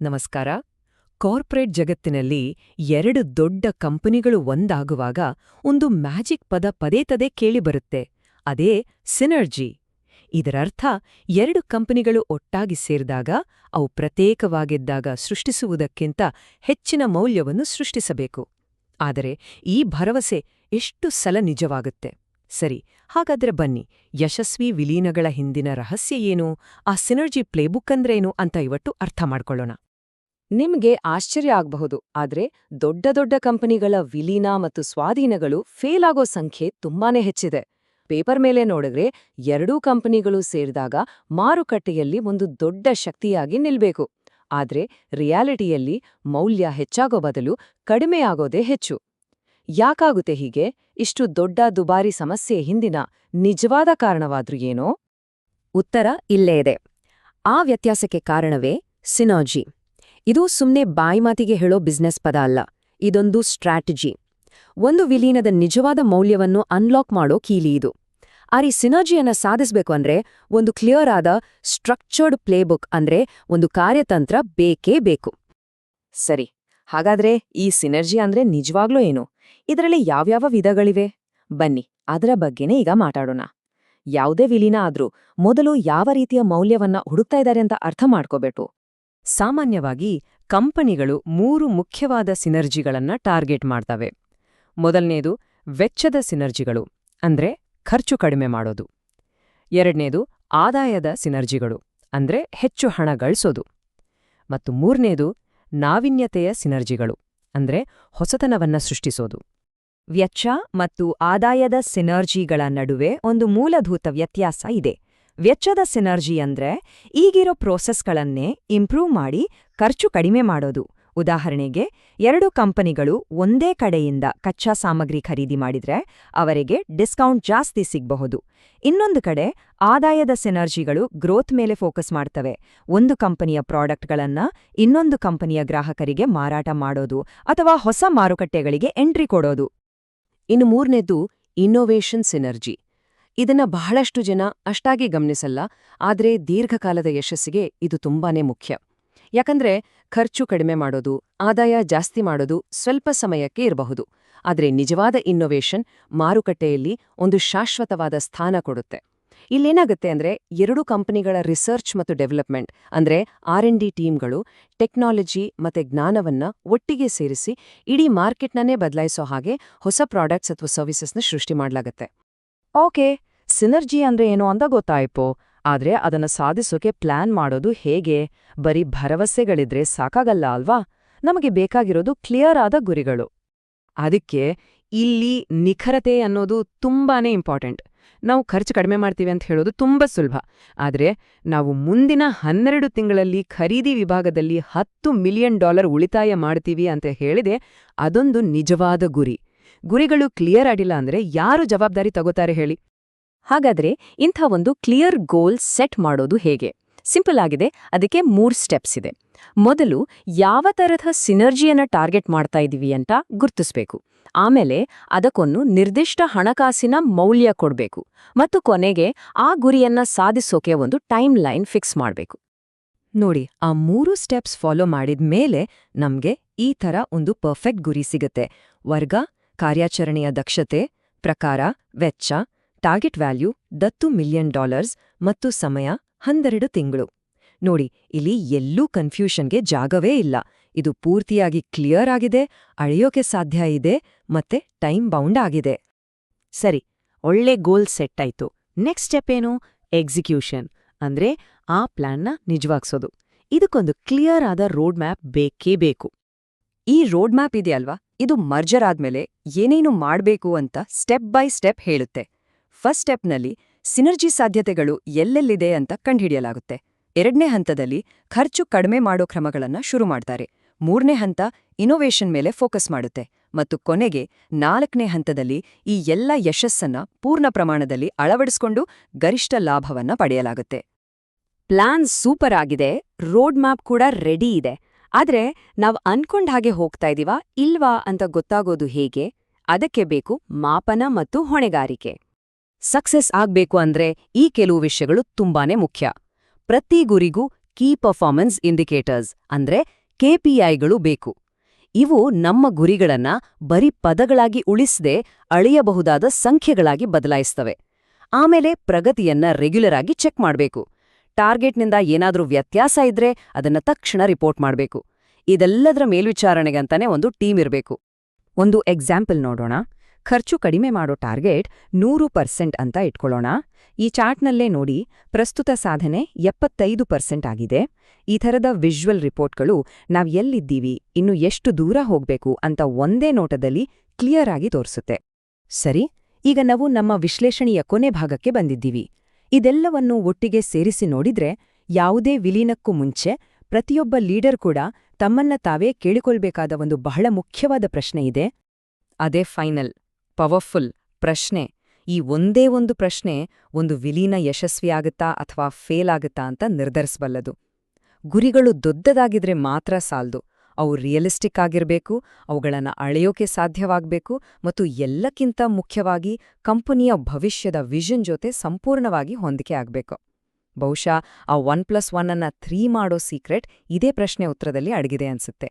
ನಮಸ್ಕಾರ. ಕಾರ್ಪೊರೇಟ್ ಜಗತ್ತಿನಲ್ಲಿ ಎರಡು ದೊಡ್ಡ ಕಂಪನಿಗಳು ಒಂದಾಗುವಾಗ ಒಂದು ಮ್ಯಾಜಿಕ್ ಪದ ಪದೇ ಕೇಳಿಬರುತ್ತೆ. ಅದೇ ಸಿನರ್ಜಿ. ಇದರರ್ಥ ಎರಡು ಕಂಪನಿಗಳು ಒಟ್ಟಾಗಿ ಸೇರಿದಾಗ ಅವು ಪ್ರತ್ಯೇಕವಾಗಿದ್ದಾಗ ಸೃಷ್ಟಿಸುವುದಕ್ಕಿಂತ ಹೆಚ್ಚಿನ ಮೌಲ್ಯವನ್ನು ಸೃಷ್ಟಿಸಬೇಕು. ಆದರೆ ಈ ಭರವಸೆ ಎಷ್ಟು ಸಲ ನಿಜವಾಗುತ್ತೆ? ಸರಿ, ಹಾಗಾದ್ರೆ ಬನ್ನಿ, ಯಶಸ್ವಿ ವಿಲೀನಗಳ ಹಿಂದಿನ ರಹಸ್ಯ ಏನು, ಆ ಸಿನರ್ಜಿ ಪ್ಲೇಬುಕ್ ಅಂದ್ರೇನು ಅಂತ ಇವತ್ತು ಅರ್ಥ ಮಾಡ್ಕೊಳ್ಳೋಣ. ನಿಮ್ಗೆ ಆಶ್ಚರ್ಯ ಆಗ್ಬಹುದು, ಆದ್ರೆ ದೊಡ್ಡ ದೊಡ್ಡ ಕಂಪನಿಗಳ ವಿಲೀನ ಮತ್ತು ಸ್ವಾಧೀನಗಳು ಫೇಲ್ ಆಗೋ ಸಂಖ್ಯೆ ತುಂಬಾನೇ ಹೆಚ್ಚಿದೆ. ಪೇಪರ್ ಮೇಲೆ ನೋಡಿದ್ರೆ ಎರಡೂ ಕಂಪನಿಗಳು ಸೇರಿದಾಗ ಮಾರುಕಟ್ಟೆಯಲ್ಲಿ ಒಂದು ದೊಡ್ಡ ಶಕ್ತಿಯಾಗಿ ನಿಲ್ಬೇಕು. ಆದ್ರೆ ರಿಯಾಲಿಟಿಯಲ್ಲಿ ಮೌಲ್ಯ ಹೆಚ್ಚಾಗೋ ಬದಲು ಕಡಿಮೆಯಾಗೋದೇ ಹೆಚ್ಚು. ಯಾಕಾಗುತ್ತೆ ಹೀಗೆ? ಇಷ್ಟು ದೊಡ್ಡ ದುಬಾರಿ ಸಮಸ್ಯೆ ಹಿಂದಿನ ನಿಜವಾದ ಕಾರಣವಾದ್ರೂ ಏನೋ? ಉತ್ತರ ಇಲ್ಲೇ ಇದೆ. ಆ ವ್ಯತ್ಯಾಸಕ್ಕೆ ಕಾರಣವೇ ಸಿನರ್ಜಿ. ಇದು ಸುಮ್ನೆ ಬಾಯಿಮಾತಿಗೆ ಹೇಳೋ ಬಿಸ್ನೆಸ್ ಪದ ಅಲ್ಲ, ಇದೊಂದು ಸ್ಟ್ರಾಟಜಿ. ಒಂದು ವಿಲೀನದ ನಿಜವಾದ ಮೌಲ್ಯವನ್ನು ಅನ್ಲಾಕ್ ಮಾಡೋ ಕೀಲಿ ಇದು. ಈ ಸಿನರ್ಜಿಯನ್ನ ಸಾಧಿಸಬೇಕು ಅಂದ್ರೆ ಒಂದು ಕ್ಲಿಯರ್ ಆದ ಸ್ಟ್ರಕ್ಚರ್ಡ್ ಪ್ಲೇಬುಕ್ ಅಂದ್ರೆ ಒಂದು ಕಾರ್ಯತಂತ್ರ ಬೇಕೇ ಬೇಕು. ಸರಿ, ಹಾಗಾದ್ರೆ ಈ ಸಿನರ್ಜಿ ಅಂದ್ರೆ ನಿಜವಾಗ್ಲೂ ಏನು? ಇದರಲ್ಲಿ ಯಾವ್ಯಾವ ವಿಧಗಳಿವೆ? ಬನ್ನಿ, ಅದರ ಬಗ್ಗೆನೇ ಈಗ ಮಾತಾಡೋಣ. ಯಾವುದೇ ವಿಲೀನ ಆದ್ರೂ ಮೊದಲು ಯಾವ ರೀತಿಯ ಮೌಲ್ಯವನ್ನ ಹುಡುಕ್ತಾ ಇದ್ದಾರೆ ಅಂತ ಅರ್ಥ ಮಾಡ್ಕೋಬೇಕು. ಸಾಮಾನ್ಯವಾಗಿ ಕಂಪನಿಗಳು 3 ಮುಖ್ಯವಾದ ಸಿನರ್ಜಿಗಳನ್ನ ಟಾರ್ಗೆಟ್ ಮಾಡ್ತವೆ. ಮೊದಲನೇದು ವೆಚ್ಚದ ಸಿನರ್ಜಿಗಳು, ಅಂದ್ರೆ ಖರ್ಚು ಕಡಿಮೆ ಮಾಡೋದು. ಎರಡನೇದು ಆದಾಯದ ಸಿನರ್ಜಿಗಳು, ಅಂದ್ರೆ ಹೆಚ್ಚು ಹಣ ಗಳಿಸೋದು. ಮತ್ತು ಮೂರನೇದು ನಾವೀನ್ಯತೆಯ ಸಿನರ್ಜಿಗಳು, ಅಂದ್ರೆ ಹೊಸತನವನ್ನ ಸೃಷ್ಟಿಸೋದು. ವೆಚ್ಚ ಮತ್ತು ಆದಾಯದ ಸಿನರ್ಜಿಗಳ ನಡುವೆ ಒಂದು ಮೂಲಭೂತ ವ್ಯತ್ಯಾಸ ಇದೆ. ವೆಚ್ಚದ ಸಿನರ್ಜಿ ಅಂದ್ರೆ ಈಗಿರೋ ಪ್ರೋಸೆಸ್ಗಳನ್ನೇ ಇಂಪ್ರೂವ್ ಮಾಡಿ ಖರ್ಚು ಕಡಿಮೆ ಮಾಡೋದು. ಉದಾಹರಣೆಗೆ, ಎರಡು ಕಂಪನಿಗಳು ಒಂದೇ ಕಡೆಯಿಂದ ಕಚ್ಚಾ ಸಾಮಗ್ರಿ ಖರೀದಿ ಮಾಡಿದ್ರೆ ಅವರಿಗೆ ಡಿಸ್ಕೌಂಟ್ ಜಾಸ್ತಿ ಸಿಗಬಹುದು. ಇನ್ನೊಂದು ಕಡೆ ಆದಾಯದ ಸಿನರ್ಜಿಗಳು ಗ್ರೋತ್ ಮೇಲೆ ಫೋಕಸ್ ಮಾಡ್ತವೆ. ಒಂದು ಕಂಪನಿಯ ಪ್ರಾಡಕ್ಟ್ಗಳನ್ನ ಇನ್ನೊಂದು ಕಂಪನಿಯ ಗ್ರಾಹಕರಿಗೆ ಮಾರಾಟ ಮಾಡೋದು ಅಥವಾ ಹೊಸ ಮಾರುಕಟ್ಟೆಗಳಿಗೆ ಎಂಟ್ರಿ ಕೊಡೋದು. ಇನ್ನು ಮೂರನೇದು ಇನ್ನೋವೇಷನ್ ಸಿನರ್ಜಿ. ಇದನ್ನ ಬಹಳಷ್ಟು ಜನ ಅಷ್ಟಾಗಿ ಗಮನಿಸಲ್ಲ, ಆದ್ರೆ ದೀರ್ಘಕಾಲದ ಯಶಸ್ಸಿಗೆ ಇದು ತುಂಬಾನೇ ಮುಖ್ಯ. ಯಾಕಂದ್ರೆ ಖರ್ಚು ಕಡಿಮೆ ಮಾಡೋದು, ಆದಾಯ ಜಾಸ್ತಿ ಮಾಡೋದು ಸ್ವಲ್ಪ ಸಮಯಕ್ಕೆ ಇರಬಹುದು, ಆದ್ರೆ ನಿಜವಾದ ಇನ್ನೋವೇಷನ್ ಮಾರುಕಟ್ಟೆಯಲ್ಲಿ ಒಂದು ಶಾಶ್ವತವಾದ ಸ್ಥಾನ ಕೊಡುತ್ತೆ. ಇಲ್ಲೇನಾಗುತ್ತೆ ಅಂದ್ರೆ ಎರಡೂ ಕಂಪನಿಗಳ ರಿಸರ್ಚ್ ಮತ್ತು ಡೆವಲಪ್ಮೆಂಟ್ ಅಂದ್ರೆ R&D ಟೀಮ್ಗಳು ಟೆಕ್ನಾಲಜಿ ಮತ್ತೆ ಜ್ಞಾನವನ್ನ ಒಟ್ಟಿಗೆ ಸೇರಿಸಿ ಇಡೀ ಮಾರ್ಕೆಟ್ನನ್ನೇ ಬದಲಾಯಿಸೋ ಹಾಗೆ ಹೊಸ ಪ್ರಾಡಕ್ಟ್ಸ್ ಅಥವಾ ಸರ್ವಿಸಸ್ನ ಸೃಷ್ಟಿ ಮಾಡ್ಲಾಗತ್ತೆ. ಓಕೆ, ಸಿನರ್ಜಿ ಅಂದ್ರೆ ಏನು ಅಂತ ಗೊತ್ತಾಯ್ಪೋ, ಆದ್ರೆ ಅದನ್ನ ಸಾಧಿಸೋಕೆ ಪ್ಲಾನ್ ಮಾಡೋದು ಹೇಗೆ? ಬರೀ ಭರವಸೆಗಳಿದ್ರೆ ಸಾಕಾಗಲ್ಲ ಅಲ್ವಾ? ನಮಗೆ ಬೇಕಾಗಿರೋದು ಕ್ಲಿಯರ್ ಆದ ಗುರಿಗಳು. ಅದಕ್ಕೆ ಇಲ್ಲಿ ನಿಖರತೆ ಅನ್ನೋದು ತುಂಬಾನೇ ಇಂಪಾರ್ಟೆಂಟ್. ನಾವು ಖರ್ಚು ಕಡಿಮೆ ಮಾಡ್ತೀವಿ ಅಂತ ಹೇಳೋದು ತುಂಬಾ ಸುಲಭ, ಆದ್ರೆ ನಾವು ಮುಂದಿನ 12 ತಿಂಗಳಲ್ಲಿ ಖರೀದಿ ವಿಭಾಗದಲ್ಲಿ $10 ಮಿಲಿಯನ್ ಉಳಿತಾಯ ಮಾಡ್ತೀವಿ ಅಂತ ಹೇಳಿದೆ, ಅದೊಂದು ನಿಜವಾದ ಗುರಿ. ಗುರಿಗಳು ಕ್ಲಿಯರ್ ಆಗಿಲ್ಲ ಅಂದ್ರೆ ಯಾರು ಜವಾಬ್ದಾರಿ ತಗೋತಾರೆ ಹೇಳಿ? ಹಾಗಾದ್ರೆ ಇಂಥ ಒಂದು ಕ್ಲಿಯರ್ ಗೋಲ್ ಸೆಟ್ ಮಾಡೋದು ಹೇಗೆ? ಸಿಂಪಲ್ ಆಗಿದೆ, ಅದಕ್ಕೆ 3 ಸ್ಟೆಪ್ಸ್ ಇದೆ. ಮೊದಲು ಯಾವ ತರಹ ಸಿನರ್ಜಿಯನ್ನ ಟಾರ್ಗೆಟ್ ಮಾಡ್ತಾ ಇದೀವಿ ಅಂತ ಗುರ್ತಿಸ್ಬೇಕು. ಆಮೇಲೆ ಅದಕ್ಕೊಂದು ನಿರ್ದಿಷ್ಟ ಹಣಕಾಸಿನ ಮೌಲ್ಯ ಕೊಡ್ಬೇಕು. ಮತ್ತು ಕೊನೆಗೆ ಆ ಗುರಿಯನ್ನ ಸಾಧಿಸೋಕೆ ಒಂದು ಟೈಮ್ ಲೈನ್ ಫಿಕ್ಸ್ ಮಾಡ್ಬೇಕು. ನೋಡಿ, ಆ 3 ಸ್ಟೆಪ್ಸ್ ಫಾಲೋ ಮಾಡಿದ್ಮೇಲೆ ನಮ್ಗೆ ಈ ಥರ ಒಂದು ಪರ್ಫೆಕ್ಟ್ ಗುರಿ ಸಿಗುತ್ತೆ. ವರ್ಗ, ಕಾರ್ಯಾಚರಣೆಯ ದಕ್ಷತೆ, ಪ್ರಕಾರ, ವೆಚ್ಚ, ಟಾರ್ಗೆಟ್ ವ್ಯಾಲ್ಯೂ $10 ಮಿಲಿಯನ್ ಮತ್ತು ಸಮಯ 12 ತಿಂಗಳು. ನೋಡಿ, ಇಲ್ಲಿ ಎಲ್ಲೂ ಕನ್ಫ್ಯೂಷನ್ಗೆ ಜಾಗವೇ ಇಲ್ಲ. ಇದು ಪೂರ್ತಿಯಾಗಿ ಕ್ಲಿಯರ್ ಆಗಿದೆ, ಅಳೆಯೋಕೆ ಸಾಧ್ಯ ಇದೆ, ಮತ್ತೆ ಟೈಮ್ ಬೌಂಡ್ ಆಗಿದೆ. ಸರಿ, ಒಳ್ಳೆ ಗೋಲ್ ಸೆಟ್ ಆಯ್ತು. ನೆಕ್ಸ್ಟ್ ಸ್ಟೆಪ್ ಏನು? ಎಕ್ಸಿಕ್ಯೂಷನ್, ಅಂದ್ರೆ ಆ ಪ್ಲಾನ್ನ ನಿಜವಾಗ್ಸೋದು. ಇದಕ್ಕೊಂದು ಕ್ಲಿಯರ್ ಆದ ರೋಡ್ ಮ್ಯಾಪ್ ಬೇಕೇ ಬೇಕು. ಈ ರೋಡ್ ಮ್ಯಾಪ್ ಇದೆಯಲ್ವಾ, ಇದು ಮರ್ಜರ್ ಆದ್ಮೇಲೆ ಏನೇನು ಮಾಡ್ಬೇಕು ಅಂತ ಸ್ಟೆಪ್ ಬೈ ಸ್ಟೆಪ್ ಹೇಳುತ್ತೆ. ಫಸ್ಟ್ ಸ್ಟೆಪ್ನಲ್ಲಿ ಸಿನರ್ಜಿ ಸಾಧ್ಯತೆಗಳು ಎಲ್ಲೆಲ್ಲಿದೆ ಅಂತ ಕಂಡುಹಿಡಿಯಲಾಗುತ್ತೆ. 2ನೇ ಹಂತದಲ್ಲಿ ಖರ್ಚು ಕಡಿಮೆ ಮಾಡೋ ಕ್ರಮಗಳನ್ನ ಶುರು ಮಾಡ್ತಾರೆ. 3ನೇ ಹಂತ ಇನ್ನೋವೇಷನ್ ಮೇಲೆ ಫೋಕಸ್ ಮಾಡುತ್ತೆ. ಮತ್ತು ಕೊನೆಗೆ 4ನೇ ಹಂತದಲ್ಲಿ ಈ ಎಲ್ಲ ಯಶಸ್ಸನ್ನ ಪೂರ್ಣ ಪ್ರಮಾಣದಲ್ಲಿ ಅಳವಡಿಸಿಕೊಂಡು ಗರಿಷ್ಠ ಲಾಭವನ್ನ ಪಡೆಯಲಾಗುತ್ತೆ. ಪ್ಲಾನ್ ಸೂಪರ್ ಆಗಿದೆ, ರೋಡ್ ಮ್ಯಾಪ್ ಕೂಡ ರೆಡಿ ಇದೆ. ಆದ್ರೆ ನಾವ್ ಅನ್ಕೊಂಡ್ ಹಾಗೆ ಹೋಗ್ತಾ ಇದೀವಾ ಇಲ್ವಾ ಅಂತ ಗೊತ್ತಾಗೋದು ಹೇಗೆ? ಅದಕ್ಕೆ ಬೇಕು ಮಾಪನ ಮತ್ತು ಹೊಣೆಗಾರಿಕೆ. ಸಕ್ಸಸ್ ಆಗ್ಬೇಕು ಅಂದ್ರೆ ಈ ಕೆಲವು ವಿಷಯಗಳು ತುಂಬಾನೇ ಮುಖ್ಯ. ಪ್ರತಿ ಗುರಿಗೂ ಕೀ ಪರ್ಫಾರ್ಮೆನ್ಸ್ ಇಂಡಿಕೇಟರ್ಸ್ ಅಂದ್ರೆ KPIಗಳು ಬೇಕು. ಇವು ನಮ್ಮ ಗುರಿಗಳನ್ನ ಬರೀ ಪದಗಳಾಗಿ ಉಳಿಸದೆ ಅಳೆಯಬಹುದಾದ ಸಂಖ್ಯೆಗಳಾಗಿ ಬದಲಾಯಿಸ್ತವೆ. ಆಮೇಲೆ ಪ್ರಗತಿಯನ್ನ ರೆಗ್ಯುಲರ್ ಆಗಿ ಚೆಕ್ ಮಾಡಬೇಕು. ಟಾರ್ಗೆಟ್ನಿಂದ ಏನಾದ್ರೂ ವ್ಯತ್ಯಾಸ ಇದ್ರೆ ಅದನ್ನ ತಕ್ಷಣ ರಿಪೋರ್ಟ್ ಮಾಡಬೇಕು. ಇದೆಲ್ಲದರ ಮೇಲ್ವಿಚಾರಣೆಗಂತಾನೆ ಒಂದು ಟೀಮ್ ಇರಬೇಕು. ಒಂದು ಎಕ್ಸಾಂಪಲ್ ನೋಡೋಣ. ಖರ್ಚು ಕಡಿಮೆ ಮಾಡೋ ಟಾರ್ಗೆಟ್ 100% ಅಂತ ಇಟ್ಕೊಳ್ಳೋಣ. ಈ ಚಾರ್ಟ್ನಲ್ಲೇ ನೋಡಿ, ಪ್ರಸ್ತುತ ಸಾಧನೆ 75% ಆಗಿದೆ. ಈ ಥರದ ವಿಜುವಲ್ ರಿಪೋರ್ಟ್ಗಳು ನಾವ್ ಎಲ್ಲಿದ್ದೀವಿ, ಇನ್ನು ಎಷ್ಟು ದೂರ ಹೋಗ್ಬೇಕು ಅಂತ ಒಂದೇ ನೋಟದಲ್ಲಿ ಕ್ಲಿಯರ್ ಆಗಿ ತೋರಿಸುತ್ತೆ. ಸರಿ, ಈಗ ನಾವು ನಮ್ಮ ವಿಶ್ಲೇಷಣೆಯ ಕೊನೆ ಭಾಗಕ್ಕೆ ಬಂದಿದ್ದೀವಿ. ಇದೆಲ್ಲವನ್ನೂ ಒಟ್ಟಿಗೆ ಸೇರಿಸಿ ನೋಡಿದ್ರೆ ಯಾವುದೇ ವಿಲೀನಕ್ಕೂ ಮುಂಚೆ ಪ್ರತಿಯೊಬ್ಬ ಲೀಡರ್ ಕೂಡ ತಮ್ಮನ್ನ ತಾವೇ ಕೇಳಿಕೊಳ್ಬೇಕಾದ ಒಂದು ಬಹಳ ಮುಖ್ಯವಾದ ಪ್ರಶ್ನೆ ಇದೆ. ಅದೇ ಫೈನಲ್, ಪವರ್ಫುಲ್ ಪ್ರಶ್ನೆ. ಈ ಒಂದೇ ಒಂದು ಪ್ರಶ್ನೆ ಒಂದು ವಿಲೀನ ಯಶಸ್ವಿಯಾಗುತ್ತಾ ಅಥವಾ ಫೇಲ್ ಆಗುತ್ತಾ ಅಂತ ನಿರ್ಧರಿಸಬಲ್ಲದು. ಗುರಿಗಳು ದೊಡ್ಡದಾಗಿದ್ರೆ ಮಾತ್ರ ಸಾಲ್ದು, ಅವು ರಿಯಲಿಸ್ಟಿಕ್ ಆಗಿರಬೇಕು, ಅವುಗಳನ್ನು ಅಳೆಯೋಕೆ ಸಾಧ್ಯವಾಗಬೇಕು ಮತ್ತು ಎಲ್ಲಕ್ಕಿಂತ ಮುಖ್ಯವಾಗಿ ಕಂಪನಿಯ ಭವಿಷ್ಯದ ವಿಷನ್ ಜೊತೆ ಸಂಪೂರ್ಣವಾಗಿ ಹೊಂದಿಕೆ ಆಗಬೇಕು. ಬಹುಶಃ ಆ 1+1 ಅನ್ನ 3 ಮಾಡೋ ಸೀಕ್ರೆಟ್ ಇದೇ ಪ್ರಶ್ನೆ ಉತ್ತರದಲ್ಲಿ ಅಡಗಿದೆ ಅನ್ಸುತ್ತೆ.